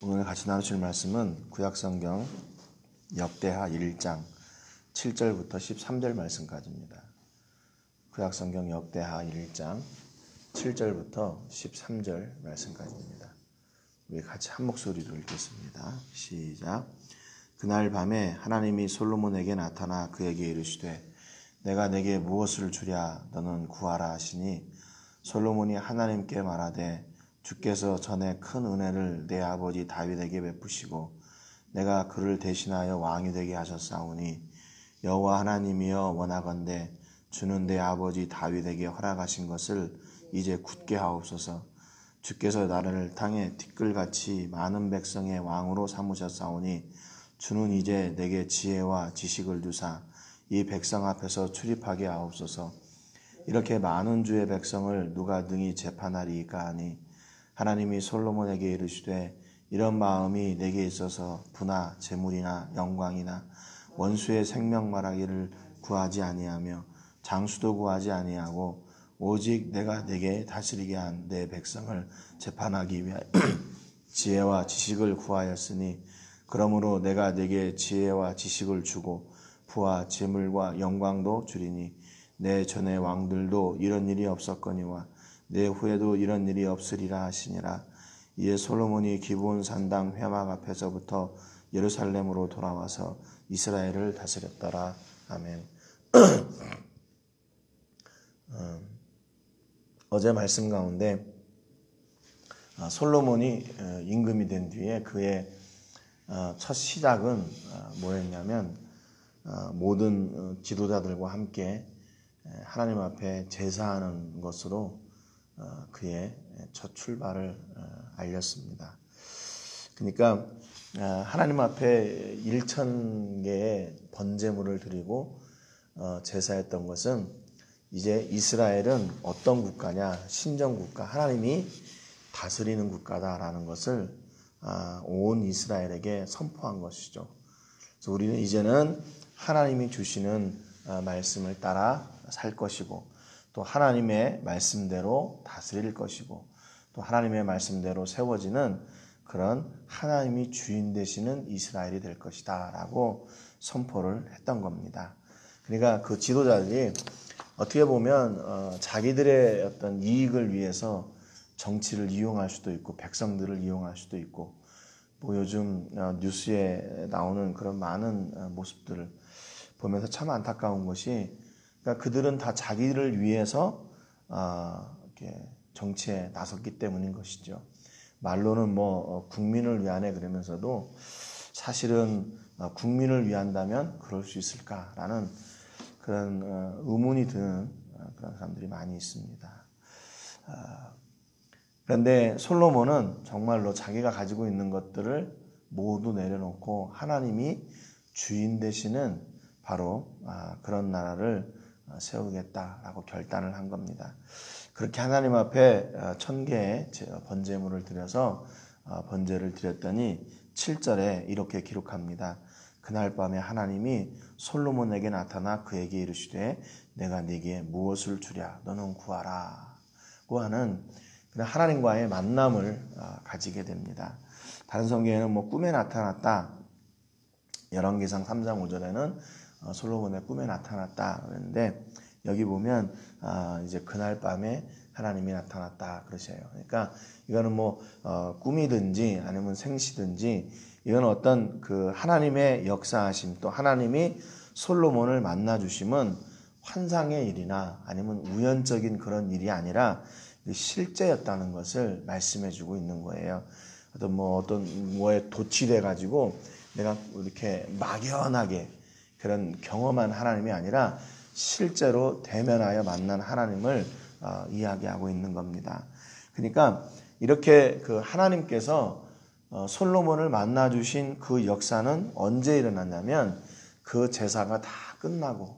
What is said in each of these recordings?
오늘 같이 나누실 말씀은 구약성경 역대하 1장 7절부터 13절 말씀까지입니다. 구약성경 역대하 1장 7절부터 13절 말씀까지입니다. 우리 같이 한 목소리로 읽겠습니다. 시작. 그날 밤에 하나님이 솔로몬에게 나타나 그에게 이르시되 내가 내게 무엇을 주랴 너는 구하라 하시니 솔로몬이 하나님께 말하되 주께서 전에 큰 은혜를 내 아버지 다윗에게 베푸시고 내가 그를 대신하여 왕이 되게 하셨사오니 여호와 하나님이여 원하건대 주는 내 아버지 다윗에게 허락하신 것을 이제 굳게 하옵소서. 주께서 나를 땅에 티끌같이 많은 백성의 왕으로 삼으셨사오니 주는 이제 내게 지혜와 지식을 주사 이 백성 앞에서 출입하게 하옵소서. 이렇게 많은 주의 백성을 누가 능히 재판하리이까 하니 하나님이 솔로몬에게 이르시되 이런 마음이 내게 있어서 부나 재물이나 영광이나 원수의 생명 말하기를 구하지 아니하며 장수도 구하지 아니하고 오직 내가 내게 다스리게 한 내 백성을 재판하기 위하여 지혜와 지식을 구하였으니 그러므로 내가 내게 지혜와 지식을 주고 부와 재물과 영광도 주리니 내 전의 왕들도 이런 일이 없었거니와 내 후에도 이런 일이 없으리라 하시니라. 이에 솔로몬이 기브온 산당 회막 앞에서부터 예루살렘으로 돌아와서 이스라엘을 다스렸더라. 아멘. 어제 말씀 가운데 솔로몬이 임금이 된 뒤에 그의 첫 시작은 뭐였냐면 모든 지도자들과 함께 하나님 앞에 제사하는 것으로 그의 첫 출발을 알렸습니다. 그러니까 하나님 앞에 1,000개의 번제물을 드리고 제사했던 것은 이제 이스라엘은 어떤 국가냐, 신정국가, 하나님이 다스리는 국가다라는 것을 온 이스라엘에게 선포한 것이죠. 그래서 우리는 이제는 하나님이 주시는 말씀을 따라 살 것이고 또 하나님의 말씀대로 다스릴 것이고 또 하나님의 말씀대로 세워지는 그런 하나님이 주인 되시는 이스라엘이 될 것이다 라고 선포를 했던 겁니다. 그러니까 그 지도자들이 어떻게 보면 자기들의 어떤 이익을 위해서 정치를 이용할 수도 있고 백성들을 이용할 수도 있고 뭐 요즘 뉴스에 나오는 그런 많은 모습들을 보면서 참 안타까운 것이 그러니까 그들은 다 자기를 위해서 이렇게 정치에 나섰기 때문인 것이죠. 말로는 뭐 국민을 위하네 그러면서도 사실은 국민을 위한다면 그럴 수 있을까라는 그런 의문이 드는 그런 사람들이 많이 있습니다. 그런데 솔로몬은 정말로 자기가 가지고 있는 것들을 모두 내려놓고 하나님이 주인 되시는 바로 그런 나라를 세우겠다라고 결단을 한 겁니다. 그렇게 하나님 앞에 1,000개의 번제물을 드려서 번제를 드렸더니 7절에 이렇게 기록합니다. 그날 밤에 하나님이 솔로몬에게 나타나 그에게 이르시되 내가 네게 무엇을 주랴 너는 구하라고 하는 하나님과의 만남을 가지게 됩니다. 다른 성경에는 뭐 꿈에 나타났다. 열왕기상 3장 5절에는 솔로몬의 꿈에 나타났다 그랬는데 여기 보면 이제 그날 밤에 하나님이 나타났다 그러셔요. 그러니까 이거는 뭐 꿈이든지 아니면 생시든지 이건 어떤 그 하나님의 역사하심 또 하나님이 솔로몬을 만나 주심은 환상의 일이나 아니면 우연적인 그런 일이 아니라 실제였다는 것을 말씀해 주고 있는 거예요. 어떤 뭐에 도취돼 가지고 내가 이렇게 막연하게 그런 경험한 하나님이 아니라 실제로 대면하여 만난 하나님을 이야기하고 있는 겁니다. 그러니까 이렇게 그 하나님께서 솔로몬을 만나 주신 그 역사는 언제 일어났냐면 그 제사가 다 끝나고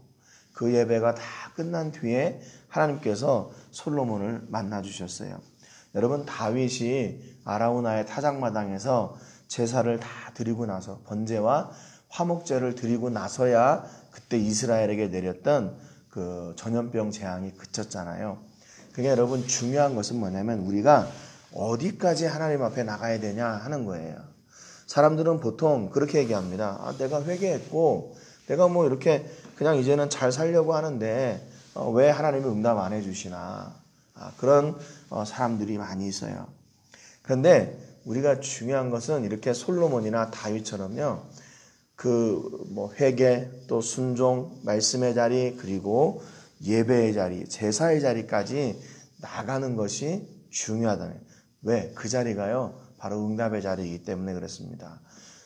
그 예배가 다 끝난 뒤에 하나님께서 솔로몬을 만나 주셨어요. 여러분 다윗이 아라우나의 타작마당에서 제사를 다 드리고 나서 번제와 화목제를 드리고 나서야 그때 이스라엘에게 내렸던 그 전염병 재앙이 그쳤잖아요. 그게 여러분 중요한 것은 뭐냐면 우리가 어디까지 하나님 앞에 나가야 되냐 하는 거예요. 사람들은 보통 그렇게 얘기합니다. 내가 회개했고 내가 뭐 이렇게 그냥 이제는 잘 살려고 하는데 왜 하나님이 응답 안 해주시나. 그런 사람들이 많이 있어요. 그런데 우리가 중요한 것은 이렇게 솔로몬이나 다윗처럼요. 뭐 회개 또 순종 말씀의 자리 그리고 예배의 자리 제사의 자리까지 나가는 것이 중요하다는. 왜? 그 자리가요 바로 응답의 자리이기 때문에 그렇습니다.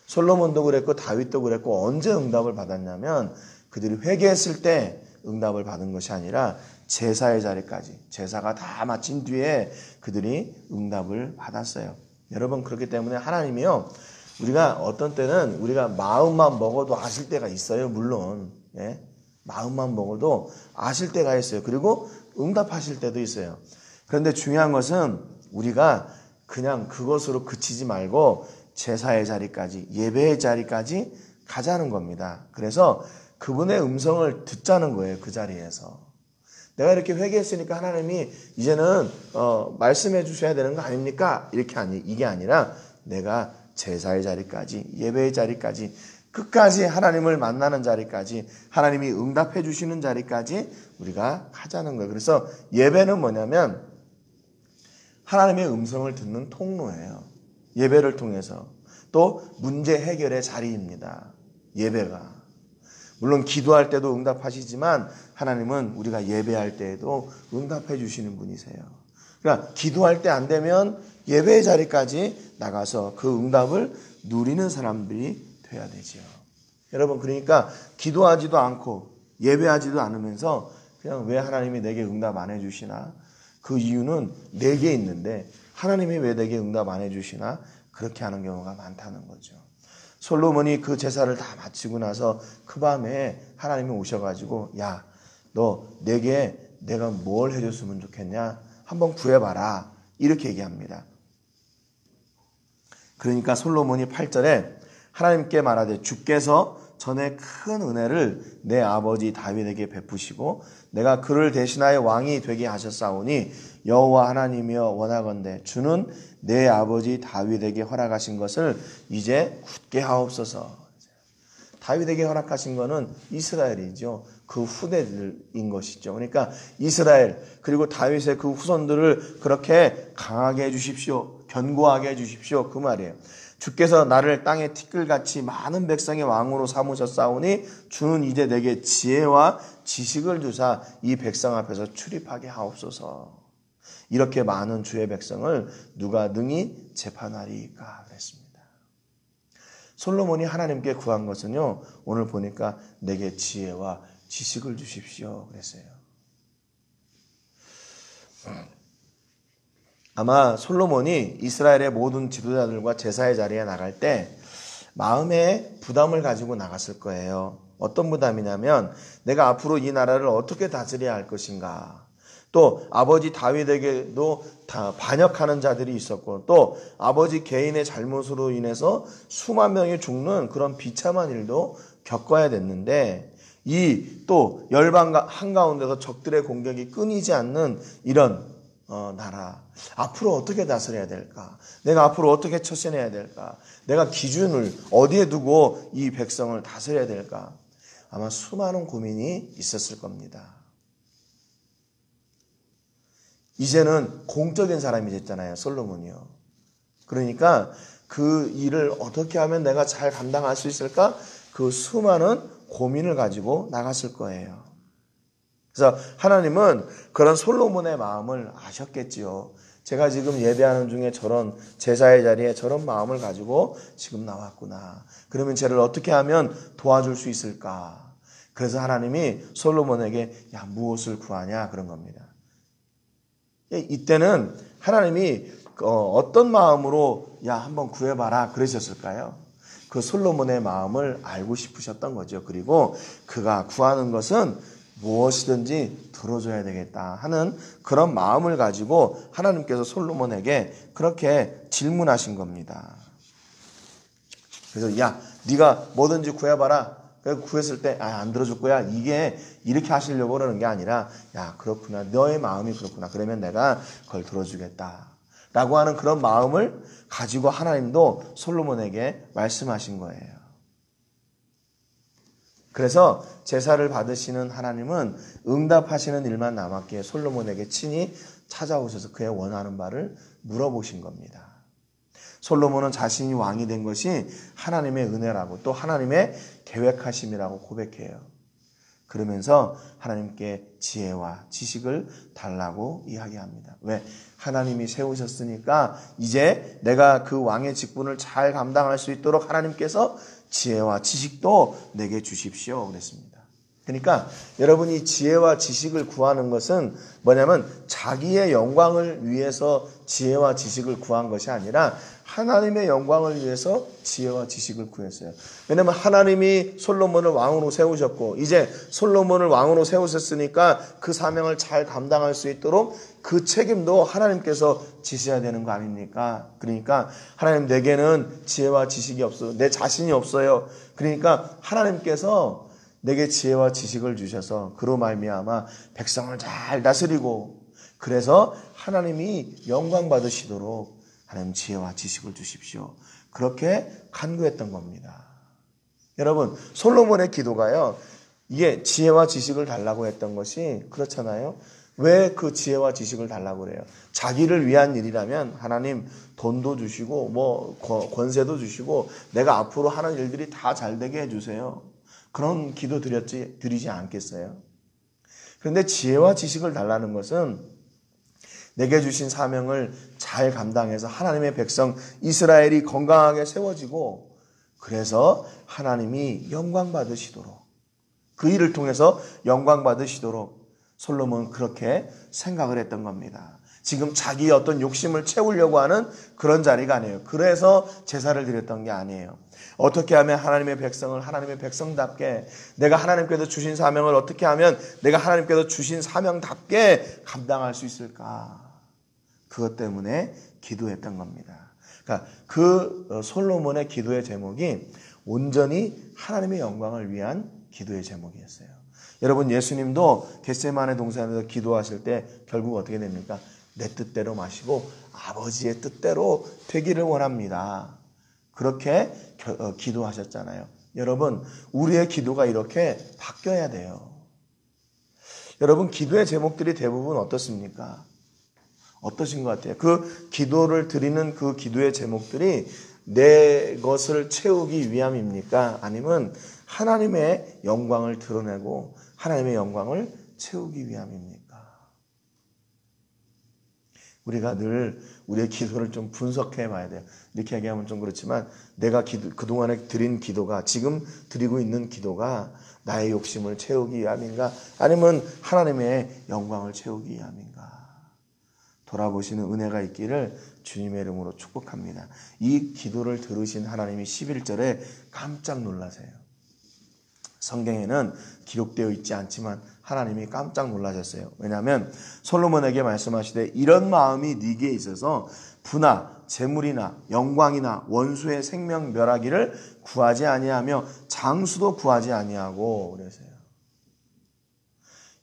솔로몬도 그랬고 다윗도 그랬고 언제 응답을 받았냐면 그들이 회개했을 때 응답을 받은 것이 아니라 제사의 자리까지 제사가 다 마친 뒤에 그들이 응답을 받았어요. 여러분 그렇기 때문에 하나님이요 우리가 어떤 때는 우리가 마음만 먹어도 아실 때가 있어요. 물론 마음만 먹어도 아실 때가 있어요. 그리고 응답하실 때도 있어요. 그런데 중요한 것은 우리가 그냥 그것으로 그치지 말고 제사의 자리까지 예배의 자리까지 가자는 겁니다. 그래서 그분의 음성을 듣자는 거예요. 그 자리에서. 내가 이렇게 회개했으니까 하나님이 이제는 말씀해 주셔야 되는 거 아닙니까? 이게 아니라 내가 제사의 자리까지 예배의 자리까지 끝까지 하나님을 만나는 자리까지 하나님이 응답해 주시는 자리까지 우리가 가자는 거예요. 그래서 예배는 뭐냐면 하나님의 음성을 듣는 통로예요. 예배를 통해서 또 문제 해결의 자리입니다. 예배가. 물론 기도할 때도 응답하시지만 하나님은 우리가 예배할 때에도 응답해 주시는 분이세요. 그러니까 기도할 때 안 되면 예배의 자리까지 나가서 그 응답을 누리는 사람들이 돼야 되죠. 여러분 그러니까 기도하지도 않고 예배하지도 않으면서 그냥 왜 하나님이 내게 응답 안 해주시나? 그 이유는 내게 있는데 하나님이 왜 내게 응답 안 해주시나? 그렇게 하는 경우가 많다는 거죠. 솔로몬이 그 제사를 다 마치고 나서 그 밤에 하나님이 오셔가지고 야, 너 내게 내가 뭘 해줬으면 좋겠냐? 한번 구해봐라. 이렇게 얘기합니다. 그러니까 솔로몬이 8절에 하나님께 말하되 주께서 전에 큰 은혜를 내 아버지 다윗에게 베푸시고 내가 그를 대신하여 왕이 되게 하셨사오니 여호와 하나님이여 원하건대 주는 내 아버지 다윗에게 허락하신 것을 이제 굳게 하옵소서. 다윗에게 허락하신 것은 이스라엘이죠. 그 후대들인 것이죠. 그러니까 이스라엘 그리고 다윗의 그 후손들을 그렇게 강하게 해주십시오. 견고하게 해주십시오. 그 말이에요. 주께서 나를 땅의 티끌같이 많은 백성의 왕으로 삼으셨사오니 주는 이제 내게 지혜와 지식을 주사 이 백성 앞에서 출입하게 하옵소서. 이렇게 많은 주의 백성을 누가 능히 재판하리까 그랬습니다. 솔로몬이 하나님께 구한 것은요. 오늘 보니까 내게 지혜와 지식을 주십시오 그랬어요. 아마 솔로몬이 이스라엘의 모든 지도자들과 제사의 자리에 나갈 때 마음에 부담을 가지고 나갔을 거예요. 어떤 부담이냐면 내가 앞으로 이 나라를 어떻게 다스려야 할 것인가. 또 아버지 다윗에게도 다 반역하는 자들이 있었고 또 아버지 개인의 잘못으로 인해서 수만 명이 죽는 그런 비참한 일도 겪어야 됐는데 이 또 열방 한가운데서 적들의 공격이 끊이지 않는 이런 나라 앞으로 어떻게 다스려야 될까? 내가 앞으로 어떻게 처신해야 될까? 내가 기준을 어디에 두고 이 백성을 다스려야 될까? 아마 수많은 고민이 있었을 겁니다. 이제는 공적인 사람이 됐잖아요. 솔로몬이요. 그러니까 그 일을 어떻게 하면 내가 잘 감당할 수 있을까? 그 수많은 고민을 가지고 나갔을 거예요. 그래서 하나님은 그런 솔로몬의 마음을 아셨겠지요. 제가 지금 예배하는 중에 저런 제사의 자리에 저런 마음을 가지고 지금 나왔구나. 그러면 쟤를 어떻게 하면 도와줄 수 있을까? 그래서 하나님이 솔로몬에게 야 무엇을 구하냐 그런 겁니다. 이때는 하나님이 어떤 마음으로 야 한번 구해봐라 그러셨을까요? 그 솔로몬의 마음을 알고 싶으셨던 거죠. 그리고 그가 구하는 것은 무엇이든지 들어줘야 되겠다 하는 그런 마음을 가지고 하나님께서 솔로몬에게 그렇게 질문하신 겁니다. 그래서 야 네가 뭐든지 구해봐라. 구했을 때 안 들어줄 거야. 이게 이렇게 하시려고 그러는 게 아니라 야 그렇구나. 너의 마음이 그렇구나. 그러면 내가 그걸 들어주겠다. 라고 하는 그런 마음을 가지고 하나님도 솔로몬에게 말씀하신 거예요. 그래서 제사를 받으시는 하나님은 응답하시는 일만 남았기에 솔로몬에게 친히 찾아오셔서 그의 원하는 바를 물어보신 겁니다. 솔로몬은 자신이 왕이 된 것이 하나님의 은혜라고 또 하나님의 계획하심이라고 고백해요. 그러면서 하나님께 지혜와 지식을 달라고 이야기합니다. 왜? 하나님이 세우셨으니까 이제 내가 그 왕의 직분을 잘 감당할 수 있도록 하나님께서 지혜와 지식도 내게 주십시오 그랬습니다. 그러니까 여러분이 지혜와 지식을 구하는 것은 뭐냐면 자기의 영광을 위해서 지혜와 지식을 구한 것이 아니라 하나님의 영광을 위해서 지혜와 지식을 구했어요. 왜냐하면 하나님이 솔로몬을 왕으로 세우셨고 이제 솔로몬을 왕으로 세우셨으니까 그 사명을 잘 감당할 수 있도록 그 책임도 하나님께서 지셔야 되는 거 아닙니까? 그러니까 하나님 내게는 지혜와 지식이 없어요. 내 자신이 없어요. 그러니까 하나님께서 내게 지혜와 지식을 주셔서 그로 말미암아 백성을 잘 다스리고 그래서 하나님이 영광 받으시도록 하나님 지혜와 지식을 주십시오. 그렇게 간구했던 겁니다. 여러분 솔로몬의 기도가요. 이게 지혜와 지식을 달라고 했던 것이 그렇잖아요. 왜 그 지혜와 지식을 달라고 그래요? 자기를 위한 일이라면 하나님 돈도 주시고 뭐 권세도 주시고 내가 앞으로 하는 일들이 다 잘되게 해주세요. 그런 기도 드리지 않겠어요? 그런데 지혜와 지식을 달라는 것은 내게 주신 사명을 잘 감당해서 하나님의 백성 이스라엘이 건강하게 세워지고 그래서 하나님이 영광 받으시도록 그 일을 통해서 영광 받으시도록 솔로몬은 그렇게 생각을 했던 겁니다. 지금 자기의 어떤 욕심을 채우려고 하는 그런 자리가 아니에요. 그래서 제사를 드렸던 게 아니에요. 어떻게 하면 하나님의 백성을 하나님의 백성답게 내가 하나님께서 주신 사명을 어떻게 하면 내가 하나님께서 주신 사명답게 감당할 수 있을까? 그것 때문에 기도했던 겁니다. 그러니까 그 솔로몬의 기도의 제목이 온전히 하나님의 영광을 위한 기도의 제목이었어요. 여러분 예수님도 겟세마네 동산에서 기도하실 때 결국 어떻게 됩니까? 내 뜻대로 마시고 아버지의 뜻대로 되기를 원합니다. 그렇게 기도하셨잖아요. 여러분 우리의 기도가 이렇게 바뀌어야 돼요. 여러분 기도의 제목들이 대부분 어떻습니까? 어떠신 것 같아요? 그 기도를 드리는 그 기도의 제목들이 내 것을 채우기 위함입니까? 아니면 하나님의 영광을 드러내고 하나님의 영광을 채우기 위함입니까? 우리가 늘 우리의 기도를 좀 분석해 봐야 돼요. 이렇게 얘기하면 좀 그렇지만 내가 그동안에 드린 기도가 지금 드리고 있는 기도가 나의 욕심을 채우기 위함인가? 아니면 하나님의 영광을 채우기 위함인가? 돌아보시는 은혜가 있기를 주님의 이름으로 축복합니다. 이 기도를 들으신 하나님이 11절에 깜짝 놀라세요. 성경에는 기록되어 있지 않지만 하나님이 깜짝 놀라셨어요. 왜냐하면 솔로몬에게 말씀하시되 이런 마음이 네게 있어서 부나 재물이나 영광이나 원수의 생명 멸하기를 구하지 아니하며 장수도 구하지 아니하고 그러세요.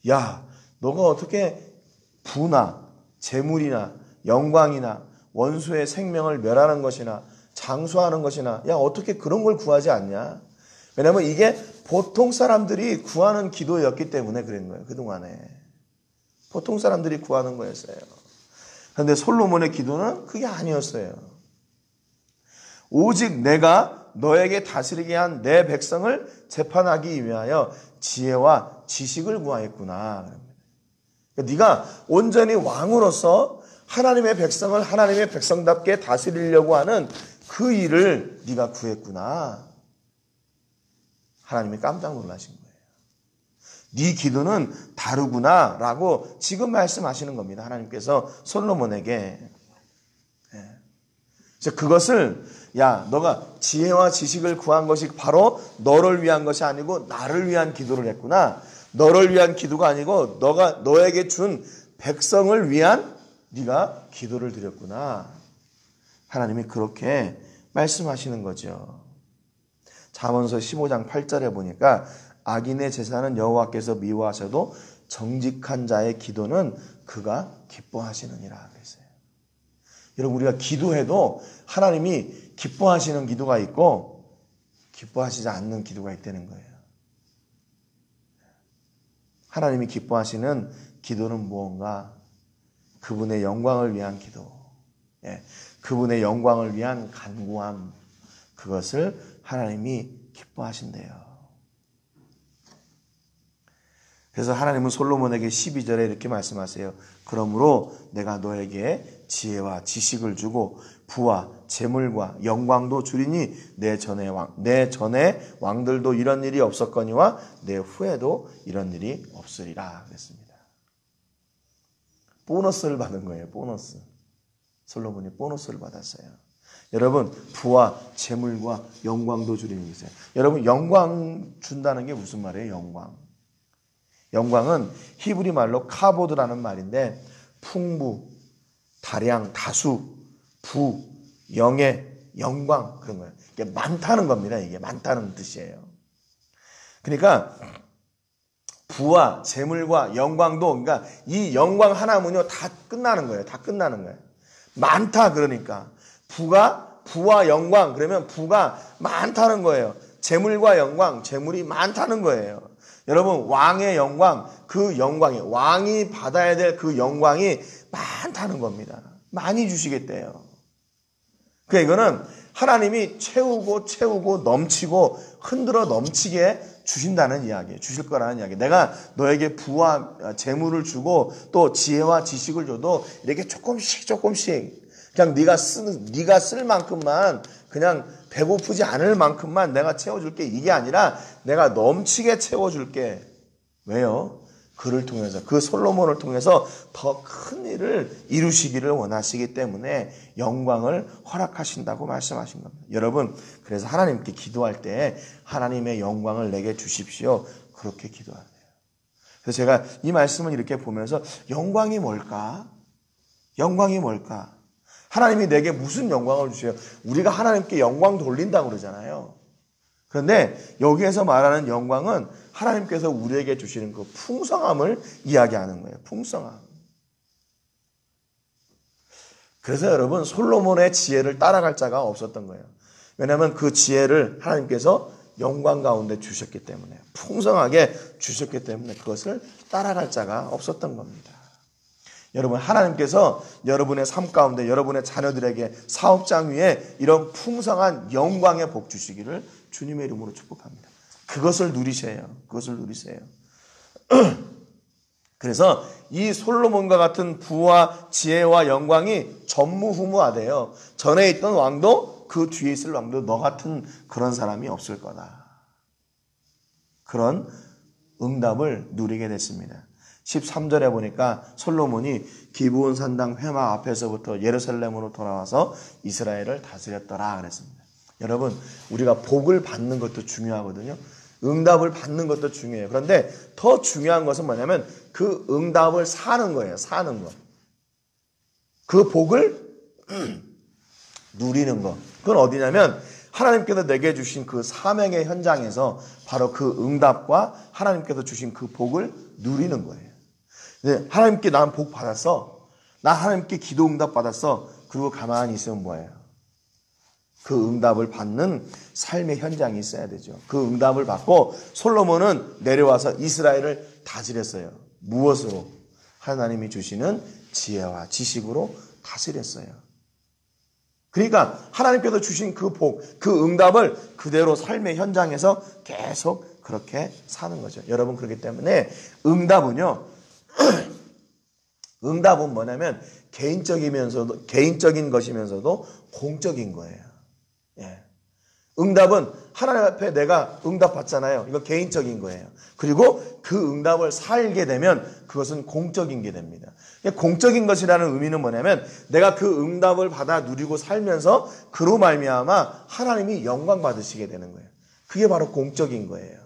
야, 너가 어떻게 부나 재물이나 영광이나 원수의 생명을 멸하는 것이나 장수하는 것이나 야 어떻게 그런 걸 구하지 않냐? 왜냐하면 이게 보통 사람들이 구하는 기도였기 때문에 그런 거예요. 그동안에 보통 사람들이 구하는 거였어요. 그런데 솔로몬의 기도는 그게 아니었어요. 오직 내가 너에게 다스리게 한 내 백성을 재판하기 위하여 지혜와 지식을 구하였구나. 그러니까 네가 온전히 왕으로서 하나님의 백성을 하나님의 백성답게 다스리려고 하는 그 일을 네가 구했구나. 하나님이 깜짝 놀라신 거예요. 네 기도는 다르구나 라고 지금 말씀하시는 겁니다. 하나님께서 솔로몬에게. 그래서 그것을 야 너가 지혜와 지식을 구한 것이 바로 너를 위한 것이 아니고 나를 위한 기도를 했구나. 너를 위한 기도가 아니고 너에게 준 백성을 위한 네가 기도를 드렸구나. 하나님이 그렇게 말씀하시는 거죠. 잠언서 15장 8절에 보니까 악인의 제사는 여호와께서 미워하셔도 정직한 자의 기도는 그가 기뻐하시느니라 그랬어요. 여러분 우리가 기도해도 하나님이 기뻐하시는 기도가 있고 기뻐하시지 않는 기도가 있다는 거예요. 하나님이 기뻐하시는 기도는 무언가? 그분의 영광을 위한 기도, 그분의 영광을 위한 간구함, 그것을 하나님이 기뻐하신대요. 그래서 하나님은 솔로몬에게 12절에 이렇게 말씀하세요. 그러므로 내가 너에게 지혜와 지식을 주고 부와 재물과 영광도 주리니 내 전에 왕들도 이런 일이 없었거니와 내 후에도 이런 일이 없으리라 그랬습니다. 보너스를 받은 거예요. 보너스. 솔로몬이 보너스를 받았어요. 여러분 부와 재물과 영광도 주리니 있어요. 여러분 영광 준다는 게 무슨 말이에요? 영광. 영광은 히브리 말로 카보드라는 말인데 풍부, 다량, 다수, 부, 영예, 영광 그런 거예요. 이게 많다는 겁니다. 이게 많다는 뜻이에요. 그러니까 부와 재물과 영광도 그러니까 이 영광 하나면요 다 끝나는 거예요. 다 끝나는 거예요. 많다 그러니까 부와 영광 그러면 부가 많다는 거예요. 재물과 영광, 재물이 많다는 거예요. 여러분 왕의 영광, 그 영광이 왕이 받아야 될 그 영광이 많다는 겁니다. 많이 주시겠대요. 그러니까 이거는 하나님이 채우고 넘치고 흔들어 넘치게 주신다는 이야기예요. 주실 거라는 이야기. 내가 너에게 부와 재물을 주고 또 지혜와 지식을 줘도 이렇게 조금씩 그냥 네가 쓸 만큼만 그냥 배고프지 않을 만큼만 내가 채워줄게. 이게 아니라 내가 넘치게 채워줄게. 왜요? 그를 통해서 그 솔로몬을 통해서 더 큰 일을 이루시기를 원하시기 때문에 영광을 허락하신다고 말씀하신 겁니다. 여러분 그래서 하나님께 기도할 때 하나님의 영광을 내게 주십시오. 그렇게 기도하세요. 그래서 제가 이 말씀을 이렇게 보면서 영광이 뭘까? 영광이 뭘까? 하나님이 내게 무슨 영광을 주세요? 우리가 하나님께 영광 돌린다고 그러잖아요. 그런데 여기에서 말하는 영광은 하나님께서 우리에게 주시는 그 풍성함을 이야기하는 거예요. 풍성함. 그래서 여러분 솔로몬의 지혜를 따라갈 자가 없었던 거예요. 왜냐하면 그 지혜를 하나님께서 영광 가운데 주셨기 때문에 풍성하게 주셨기 때문에 그것을 따라갈 자가 없었던 겁니다. 여러분 하나님께서 여러분의 삶 가운데 여러분의 자녀들에게 사업장 위에 이런 풍성한 영광의 복 주시기를 주님의 이름으로 축복합니다. 그것을 누리세요. 그것을 누리세요. 그래서 이 솔로몬과 같은 부와 지혜와 영광이 전무후무하대요. 전에 있던 왕도 그 뒤에 있을 왕도 너 같은 그런 사람이 없을 거다. 그런 응답을 누리게 됐습니다. 13절에 보니까 솔로몬이 기브온 산당 회막 앞에서부터 예루살렘으로 돌아와서 이스라엘을 다스렸더라 그랬습니다. 여러분 우리가 복을 받는 것도 중요하거든요. 응답을 받는 것도 중요해요. 그런데 더 중요한 것은 뭐냐면 그 응답을 사는 거예요. 사는 거. 그 복을 누리는 거. 그건 어디냐면 하나님께서 내게 주신 그 사명의 현장에서 바로 그 응답과 하나님께서 주신 그 복을 누리는 거예요. 하나님께 난 복 받았어. 나 하나님께 기도 응답 받았어. 그리고 가만히 있으면 뭐예요? 그 응답을 받는 삶의 현장이 있어야 되죠. 그 응답을 받고 솔로몬은 내려와서 이스라엘을 다스렸어요. 무엇으로? 하나님이 주시는 지혜와 지식으로 다스렸어요. 그러니까 하나님께서 주신 그 복, 그 응답을 그대로 삶의 현장에서 계속 그렇게 사는 거죠. 여러분 그렇기 때문에 응답은 뭐냐면 개인적인 것이면서도 공적인 거예요. 예. 응답은 하나님 앞에 내가 응답 받잖아요. 이거 개인적인 거예요. 그리고 그 응답을 살게 되면 그것은 공적인 게 됩니다. 공적인 것이라는 의미는 뭐냐면 내가 그 응답을 받아 누리고 살면서 그로 말미암아 하나님이 영광 받으시게 되는 거예요. 그게 바로 공적인 거예요.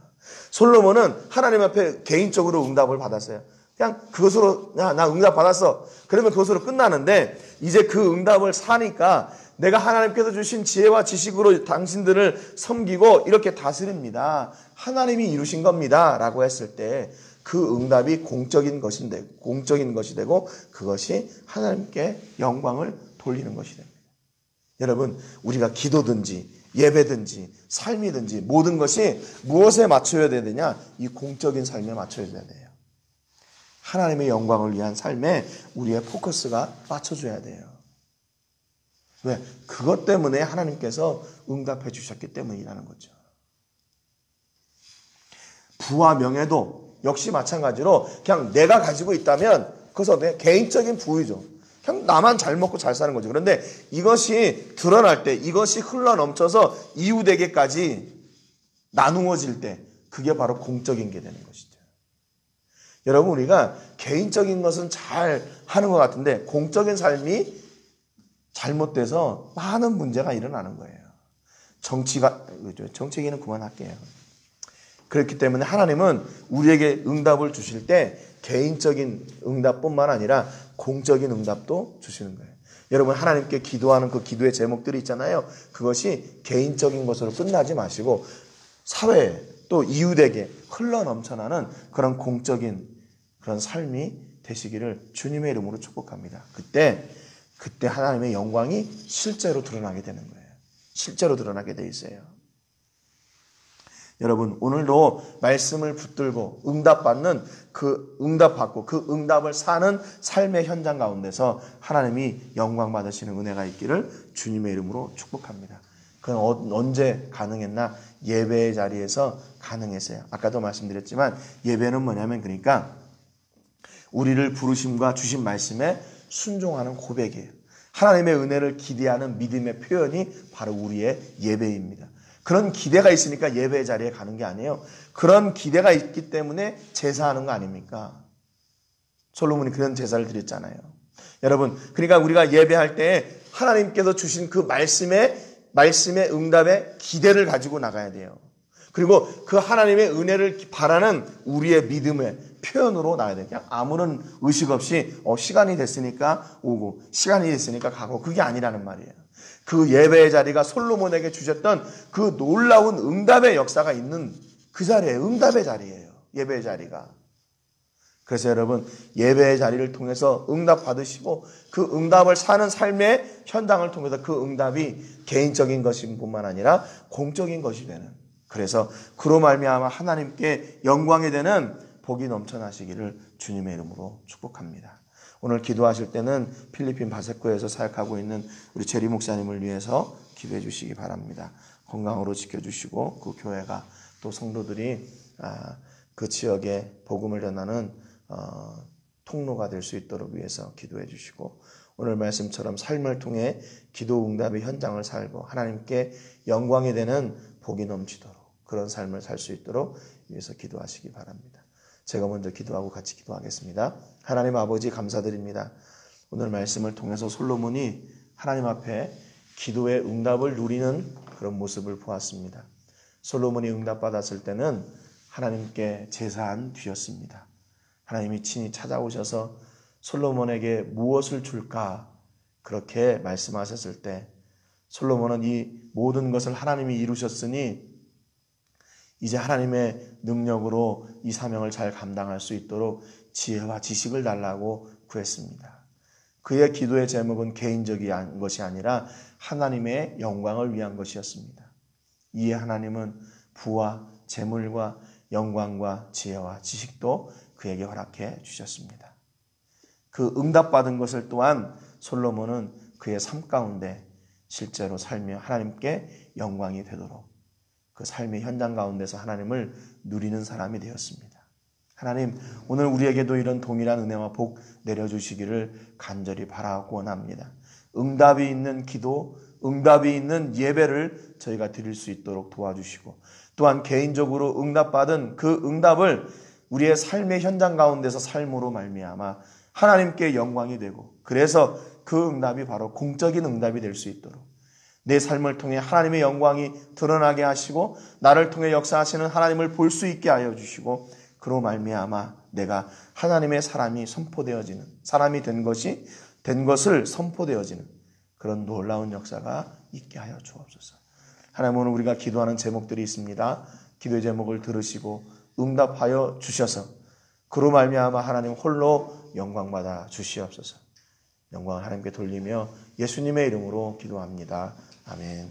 솔로몬은 하나님 앞에 개인적으로 응답을 받았어요. 그냥 그것으로 나 응답 받았어. 그러면 그것으로 끝나는데 이제 그 응답을 사니까 내가 하나님께서 주신 지혜와 지식으로 당신들을 섬기고 이렇게 다스립니다. 하나님이 이루신 겁니다. 라고 했을 때 그 응답이 공적인 것이 되고 그것이 하나님께 영광을 돌리는 것이 됩니다. 여러분, 우리가 기도든지 예배든지 삶이든지 모든 것이 무엇에 맞춰야 되느냐? 이 공적인 삶에 맞춰야 돼요. 하나님의 영광을 위한 삶에 우리의 포커스가 맞춰줘야 돼요. 왜? 그것 때문에 하나님께서 응답해 주셨기 때문이라는 거죠. 부와 명예도 역시 마찬가지로 그냥 내가 가지고 있다면 그것은 내 개인적인 부유죠. 그냥 나만 잘 먹고 잘 사는 거죠. 그런데 이것이 드러날 때, 이것이 흘러넘쳐서 이웃에게까지 나누어질 때 그게 바로 공적인 게 되는 것이죠. 여러분, 우리가 개인적인 것은 잘 하는 것 같은데 공적인 삶이 잘못돼서 많은 문제가 일어나는 거예요. 정치 얘기는 그만할게요. 그렇기 때문에 하나님은 우리에게 응답을 주실 때 개인적인 응답뿐만 아니라 공적인 응답도 주시는 거예요. 여러분, 하나님께 기도하는 그 기도의 제목들이 있잖아요. 그것이 개인적인 것으로 끝나지 마시고 사회에 또 이웃에게 흘러넘쳐나는 그런 공적인 그런 삶이 되시기를 주님의 이름으로 축복합니다. 그때 하나님의 영광이 실제로 드러나게 되는 거예요. 실제로 드러나게 돼 있어요. 여러분, 오늘도 말씀을 붙들고 응답받는 응답받고 그 응답을 사는 삶의 현장 가운데서 하나님이 영광 받으시는 은혜가 있기를 주님의 이름으로 축복합니다. 그건 언제 가능했나? 예배의 자리에서 가능했어요. 아까도 말씀드렸지만 예배는 뭐냐면 그러니까 우리를 부르심과 주신 말씀에 순종하는 고백이에요. 하나님의 은혜를 기대하는 믿음의 표현이 바로 우리의 예배입니다. 그런 기대가 있으니까 예배 자리에 가는 게 아니에요. 그런 기대가 있기 때문에 제사하는 거 아닙니까? 솔로몬이 그런 제사를 드렸잖아요. 여러분, 그러니까 우리가 예배할 때 하나님께서 주신 그 말씀의 응답에 기대를 가지고 나가야 돼요. 그리고 그 하나님의 은혜를 바라는 우리의 믿음의 표현으로 나가야 돼요. 그냥 아무런 의식 없이 시간이 됐으니까 오고 시간이 됐으니까 가고 그게 아니라는 말이에요. 그 예배의 자리가 솔로몬에게 주셨던 그 놀라운 응답의 역사가 있는 그 자리예요. 응답의 자리예요. 예배의 자리가. 그래서 여러분, 예배의 자리를 통해서 응답 받으시고 그 응답을 사는 삶의 현장을 통해서 그 응답이 개인적인 것인 뿐만 아니라 공적인 것이 되는, 그래서 그로 말미암아 하나님께 영광이 되는 복이 넘쳐나시기를 주님의 이름으로 축복합니다. 오늘 기도하실 때는 필리핀 바세코에서 사역하고 있는 우리 제리 목사님을 위해서 기도해 주시기 바랍니다. 건강으로 지켜주시고 그 교회가 또 성도들이 그 지역에 복음을 전하는 통로가 될 수 있도록 위해서 기도해 주시고, 오늘 말씀처럼 삶을 통해 기도 응답의 현장을 살고 하나님께 영광이 되는 복이 넘치도록 그런 삶을 살 수 있도록 위해서 기도하시기 바랍니다. 제가 먼저 기도하고 같이 기도하겠습니다. 하나님 아버지, 감사드립니다. 오늘 말씀을 통해서 솔로몬이 하나님 앞에 기도의 응답을 누리는 그런 모습을 보았습니다. 솔로몬이 응답받았을 때는 하나님께 제사한 뒤였습니다. 하나님이 친히 찾아오셔서 솔로몬에게 무엇을 줄까 그렇게 말씀하셨을 때 솔로몬은 이 모든 것을 하나님이 이루셨으니 이제 하나님의 능력으로 이 사명을 잘 감당할 수 있도록 지혜와 지식을 달라고 구했습니다. 그의 기도의 제목은 개인적인 것이 아니라 하나님의 영광을 위한 것이었습니다. 이에 하나님은 부와 재물과 영광과 지혜와 지식도 그에게 허락해 주셨습니다. 그 응답받은 것을 또한 솔로몬은 그의 삶 가운데 실제로 살며 하나님께 영광이 되도록 그 삶의 현장 가운데서 하나님을 누리는 사람이 되었습니다. 하나님, 오늘 우리에게도 이런 동일한 은혜와 복 내려주시기를 간절히 바라고 원합니다. 응답이 있는 기도, 응답이 있는 예배를 저희가 드릴 수 있도록 도와주시고, 또한 개인적으로 응답받은 그 응답을 우리의 삶의 현장 가운데서 삶으로 말미암아 하나님께 영광이 되고, 그래서 그 응답이 바로 공적인 응답이 될 수 있도록 내 삶을 통해 하나님의 영광이 드러나게 하시고 나를 통해 역사하시는 하나님을 볼 수 있게 하여 주시고, 그로 말미암아 내가 하나님의 사람이 선포되어지는, 사람이 된 것을 선포되어지는 그런 놀라운 역사가 있게 하여 주옵소서. 하나님, 오늘 우리가 기도하는 제목들이 있습니다. 기도의 제목을 들으시고 응답하여 주셔서 그로 말미암아 하나님 홀로 영광받아 주시옵소서. 영광을 하나님께 돌리며 예수님의 이름으로 기도합니다. 아멘.